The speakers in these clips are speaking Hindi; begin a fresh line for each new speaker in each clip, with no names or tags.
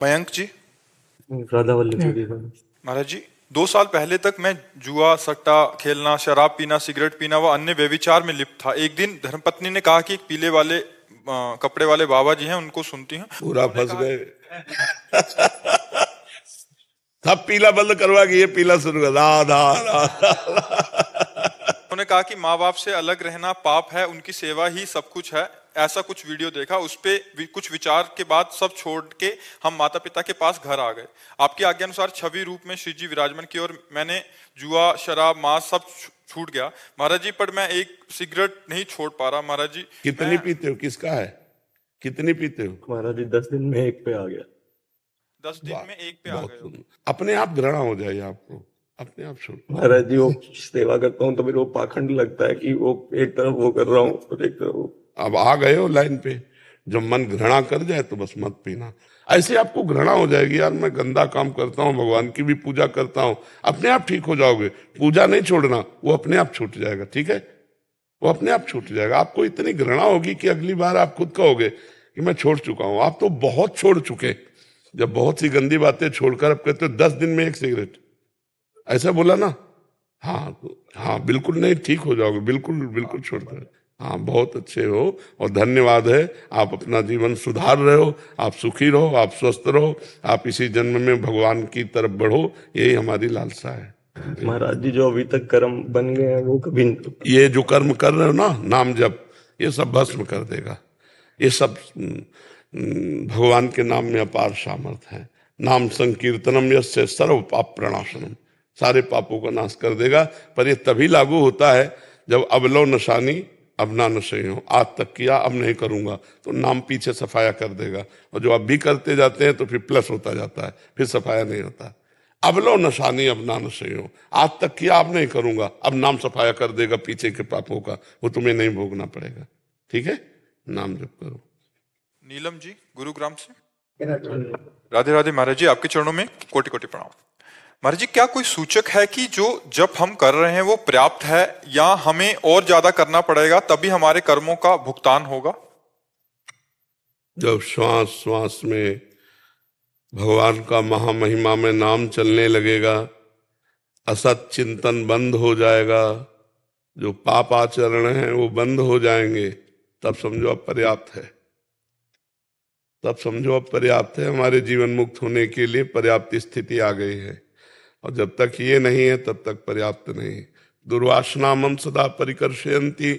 मयंक जी।
राधा वल्लभ जी का।
महाराज जी, 2 साल पहले तक मैं जुआ सट्टा खेलना, शराब पीना, सिगरेट पीना व अन्य व्यभिचार में लिप्त था। एक दिन धर्मपत्नी ने कहा कि एक पीले वाले कपड़े वाले बाबा जी हैं, उनको सुनती हैं।
पूरा फंस गए। सब पीला बंद करवा के ये पीला शुरू कर। राधा राधा।
उन्होंने कहा कि माँ बाप से अलग रहना पाप है, उनकी सेवा ही सब कुछ है। ऐसा कुछ वीडियो देखा, उस पे कुछ विचार के बाद सब छोड़ के हम माता पिता के पास घर आ गए। आपकी आज्ञा अनुसार छवि रूप में श्री जी विराजमान की और मैंने जुआ शराब मांस सब छूट गया महाराज जी। पर मैं एक सिगरेट नहीं छोड़ पा रहा महाराज जी।
कितनी पीते हो? किसका है? कितनी पीते हो?
महाराज जी 10 दिन में एक पे आ गया।
10 दिन में एक पे आ गए।
अपने आप घृणा हो जाए आपको, अपने आप छोड़।
महाराज जी वो सेवा करता हूँ तो मेरे को पाखंड लगता है कि वो एक तरफ वो कर रहा हूँ और एक तरफ वो।
अब आ गए हो लाइन पे। जब मन घृणा कर जाए तो बस मत पीना। ऐसे आपको घृणा हो जाएगी, यार मैं गंदा काम करता हूँ, भगवान की भी पूजा करता हूँ। अपने आप ठीक हो जाओगे। पूजा नहीं छोड़ना, वो अपने आप छूट जाएगा। ठीक है, वो अपने आप छूट जाएगा। आपको इतनी घृणा होगी कि अगली बार आप खुद कहोगे कि मैं छोड़ चुका हूं। आप तो बहुत छोड़ चुके। जब बहुत सी गंदी बातें छोड़कर अब कहते हो 10 दिन में एक सिगरेट, ऐसा बोला ना? हाँ हाँ, बिल्कुल नहीं, ठीक हो जाओगे। बिल्कुल बिल्कुल छोड़ कर। हाँ, बहुत अच्छे हो और धन्यवाद है। आप अपना जीवन सुधार रहे हो, आप सुखी रहो, आप स्वस्थ रहो, आप इसी जन्म में भगवान की तरफ बढ़ो, यही हमारी लालसा है।
महाराज जी जो अभी तक कर्म बन गए हैं वो कभी
ये जो कर्म कर रहे हो ना, नाम जप, ये सब भस्म कर देगा। ये सब भगवान के नाम में अपार सामर्थ्य है। नाम संकीर्तनम यस्य सर्व पाप प्रणाशनम, सारे पापों का नाश कर देगा। पर ये तभी लागू होता है जब अबलो नशानी अब ना नशे हो। आज तक किया, अब नहीं करूंगा, तो नाम पीछे सफाया कर देगा। और जो अब भी करते जाते हैं तो फिर प्लस होता जाता है, फिर सफाया नहीं होता। अब लो नशानी अब ना नशे हो। आज तक किया, अब नहीं करूंगा, अब नाम सफाया कर देगा पीछे के पापों का, वो तुम्हें नहीं भोगना पड़ेगा। ठीक है, नाम जप करो।
नीलम जी गुरुग्राम से। राधे राधे महाराज जी, आपके चरणों में कोटि कोटि प्रणाम। महाराज जी, क्या कोई सूचक है कि जो जब हम कर रहे हैं वो पर्याप्त है या हमें और ज्यादा करना पड़ेगा तभी हमारे कर्मों का भुगतान होगा?
जब श्वास श्वास में भगवान का महामहिमा में नाम चलने लगेगा, असत चिंतन बंद हो जाएगा, जो पाप आचरण है वो बंद हो जाएंगे, तब समझो अब पर्याप्त है। तब समझो अब पर्याप्त है। हमारे जीवन मुक्त होने के लिए पर्याप्त स्थिति आ गई है। और जब तक ये नहीं है तब तक पर्याप्त नहीं। दुर्वासना मम सदा परिकर्षयन्ति,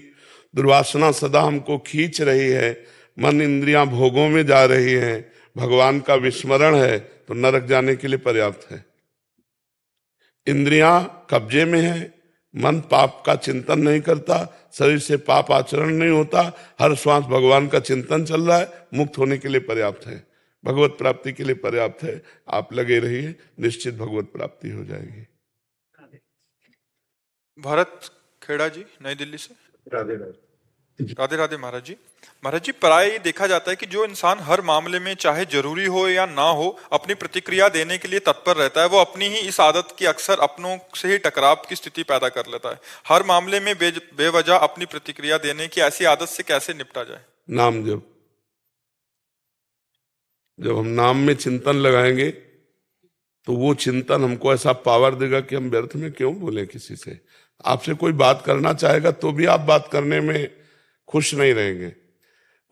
दुर्वासना सदा हमको खींच रही है। मन इंद्रियां भोगों में जा रही हैं। भगवान का विस्मरण है तो नरक जाने के लिए पर्याप्त है। इंद्रियां कब्जे में है, मन पाप का चिंतन नहीं करता, शरीर से पाप आचरण नहीं होता, हर श्वास भगवान का चिंतन चल रहा है, मुक्त होने के लिए पर्याप्त है। भगवत प्राप्ति के लिए पर्याप्त है। आप लगे रहिए, निश्चित भगवत प्राप्ति हो जाएगी।
भरत खेड़ा जी नई दिल्ली से।
राधे राधे।
राधे राधे महाराज जी। महाराज जी, प्राय ये देखा जाता है कि जो इंसान हर मामले में चाहे जरूरी हो या ना हो अपनी प्रतिक्रिया देने के लिए तत्पर रहता है, वो अपनी ही इस आदत की अक्सर अपनों से ही टकराव की स्थिति पैदा कर लेता है। हर मामले में बेवजह अपनी प्रतिक्रिया देने की ऐसी आदत से कैसे निपटा जाए?
नाम जब हम नाम में चिंतन लगाएंगे तो वो चिंतन हमको ऐसा पावर देगा कि हम व्यर्थ में क्यों बोले किसी से। आपसे कोई बात करना चाहेगा तो भी आप बात करने में खुश नहीं रहेंगे।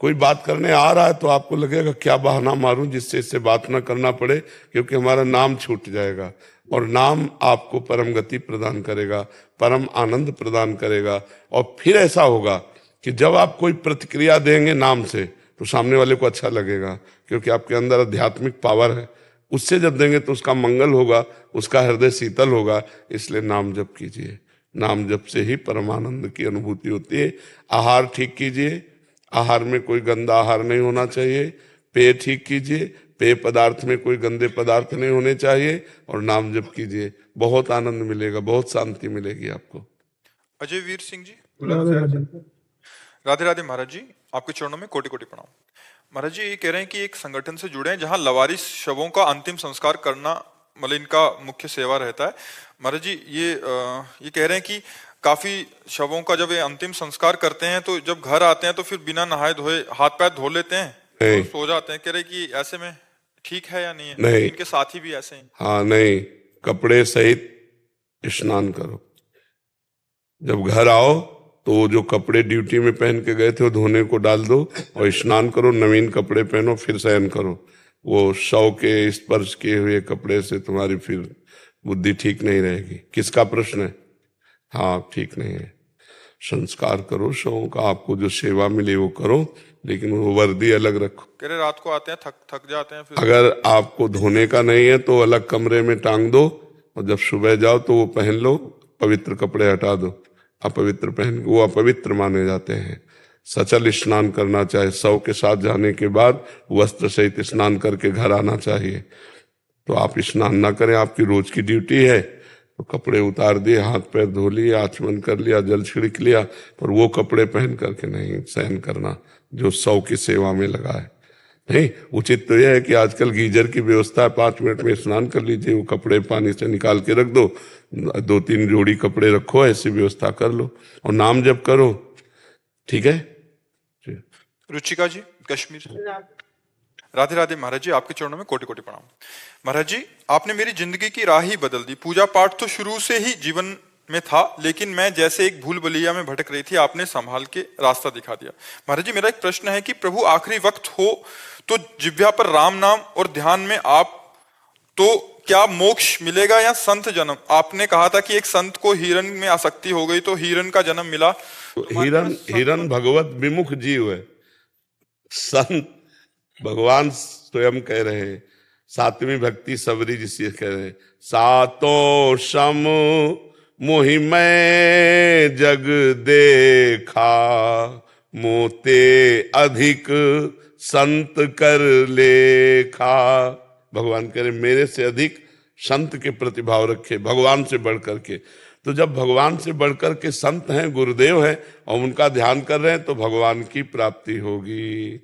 कोई बात करने आ रहा है तो आपको लगेगा क्या बहाना मारूं जिससे इससे बात ना करना पड़े, क्योंकि हमारा नाम छूट जाएगा। और नाम आपको परम गति प्रदान करेगा, परम आनंद प्रदान करेगा। और फिर ऐसा होगा कि जब आप कोई प्रतिक्रिया देंगे नाम से तो सामने वाले को अच्छा लगेगा, क्योंकि आपके अंदर आध्यात्मिक पावर है। उससे जब देंगे तो उसका मंगल होगा, उसका हृदय शीतल होगा। इसलिए नाम जप कीजिए। नाम जप से ही परमानंद की अनुभूति होती है। आहार ठीक कीजिए, आहार में कोई गंदा आहार नहीं होना चाहिए। पेय ठीक कीजिए, पेय पदार्थ में कोई गंदे पदार्थ नहीं होने चाहिए। और नाम जप कीजिए, बहुत आनंद मिलेगा, बहुत शांति मिलेगी आपको।
अजय वीर सिंह जी। राधे राधे महाराज जी, आपके चरणों में कोटि कोटि प्रणाम। महाराज जी, ये कह रहे हैं कि एक संगठन से जुड़े हैं जहां लवारिस शवों का अंतिम संस्कार करना मतलब इनका मुख्य सेवा रहता है। महाराज जी, ये कह रहे हैं कि काफी शवों का जब ये अंतिम संस्कार करते हैं तो जब घर आते हैं तो फिर बिना नहाए धोए हाथ पैर धो लेते हैं और सो जाते हैं। कह रहे कि ऐसे में ठीक है या नहीं है?
नहीं।
इनके साथी भी ऐसे हैं।
हाँ नहीं, कपड़े सहित स्नान करो। जब घर आओ तो वो जो कपड़े ड्यूटी में पहन के गए थे वो धोने को डाल दो और स्नान करो, नवीन कपड़े पहनो, फिर शयन करो। वो शव के स्पर्श किए हुए कपड़े से तुम्हारी फिर बुद्धि ठीक नहीं रहेगी। किसका प्रश्न है? हाँ, ठीक नहीं है। संस्कार करो शवों का, आपको जो सेवा मिले वो करो, लेकिन वो वर्दी अलग रखो।
कह रहे रात को आते हैं, थक जाते हैं, फिर
अगर आपको धोने का नहीं है तो अलग कमरे में टांग दो, और जब सुबह जाओ तो वो पहन लो, पवित्र कपड़े हटा दो। अपवित्र पहन वो अपवित्र माने जाते हैं। सचल स्नान करना चाहिए। शव के साथ जाने के बाद वस्त्र सहित स्नान करके घर आना चाहिए। तो आप स्नान ना करें, आपकी रोज की ड्यूटी है, तो कपड़े उतार दिए, हाथ पैर धो लिए, आचमन कर लिया, जल छिड़क लिया, पर वो कपड़े पहन करके नहीं शयन करना जो शव की सेवा में लगा है। नहीं, उचित तो यह है कि आजकल गीजर की व्यवस्था है, 5 मिनट में स्नान कर लीजिए, वो कपड़े पानी से निकाल के रख दो, 2-3 जोड़ी कपड़े रखो, ऐसी व्यवस्था कर लो और नाम जप करो। ठीक है जी।
रुचिका जी, कश्मीर से। राधे राधे महाराज जी, आपके चरणों में कोटि कोटि प्रणाम। महाराज जी, आपने मेरी जिंदगी की राह ही बदल दी। पूजा पाठ तो शुरू से ही जीवन में था, लेकिन मैं जैसे एक भूल भुलैया में भटक रही थी, आपने संभाल के रास्ता दिखा दिया। महाराज जी, मेरा एक प्रश्न है कि प्रभु आखिरी वक्त हो तो जिह्वा पर राम नाम और ध्यान में आप, तो क्या मोक्ष मिलेगा या संत जन्म? आपने कहा था कि एक संत को हिरण में आसक्ति हो गई तो हिरण का जन्म मिला।
तो हिरण भगवत विमुख जीव है। संत भगवान स्वयं कह रहे हैं, 7वीं भक्ति सबरी जिसे कह रहे हैं, सातों सम मोहि मैं जग देखा, मोते अधिक संत कर लेखा। भगवान कह रहे मेरे से अधिक संत के प्रतिभाव रखे, भगवान से बढ़ करके। तो जब भगवान से बढ़कर के संत हैं, गुरुदेव हैं, और उनका ध्यान कर रहे हैं, तो भगवान की प्राप्ति होगी।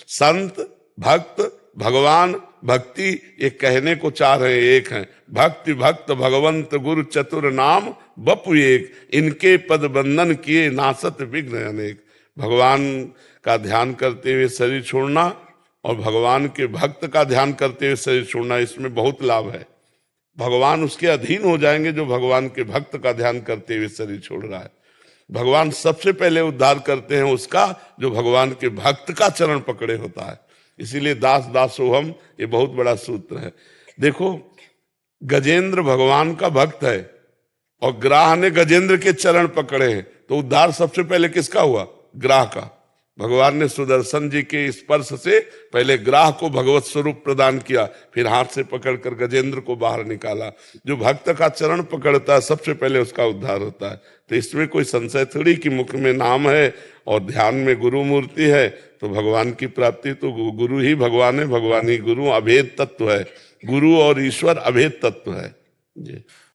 संत, भक्त, भगवान, भक्ति, ये कहने को चाह रहे एक हैं। भक्ति भक्त भगवंत गुरु चतुर नाम बपु एक, इनके पद बंधन किए नासत विघ्न अनेक। भगवान का ध्यान करते हुए शरीर छोड़ना और भगवान के भक्त का ध्यान करते हुए शरीर छोड़ना, इसमें बहुत लाभ है। भगवान उसके अधीन हो जाएंगे जो भगवान के भक्त का ध्यान करते हुए शरीर छोड़ रहा है। भगवान सबसे पहले उद्धार करते हैं उसका जो भगवान के भक्त का चरण पकड़े होता है। इसीलिए दास दासोहम, ये बहुत बड़ा सूत्र है। देखो, गजेंद्र भगवान का भक्त है और ग्राह ने गजेंद्र के चरण पकड़े हैं, तो उद्धार सबसे पहले किसका हुआ? ग्राह का। भगवान ने सुदर्शन जी के स्पर्श से पहले ग्राह को भगवत स्वरूप प्रदान किया, फिर हाथ से पकड़कर गजेंद्र को बाहर निकाला। जो भक्त का चरण पकड़ता है सबसे पहले उसका उद्धार होता है। तो इसमें कोई संशय थोड़ी कि मुख में नाम है और ध्यान में गुरु मूर्ति है तो भगवान की प्राप्ति। तो गुरु ही भगवान है, भगवान ही गुरु, अभेद तत्व है। गुरु और ईश्वर अभेद तत्व है जी।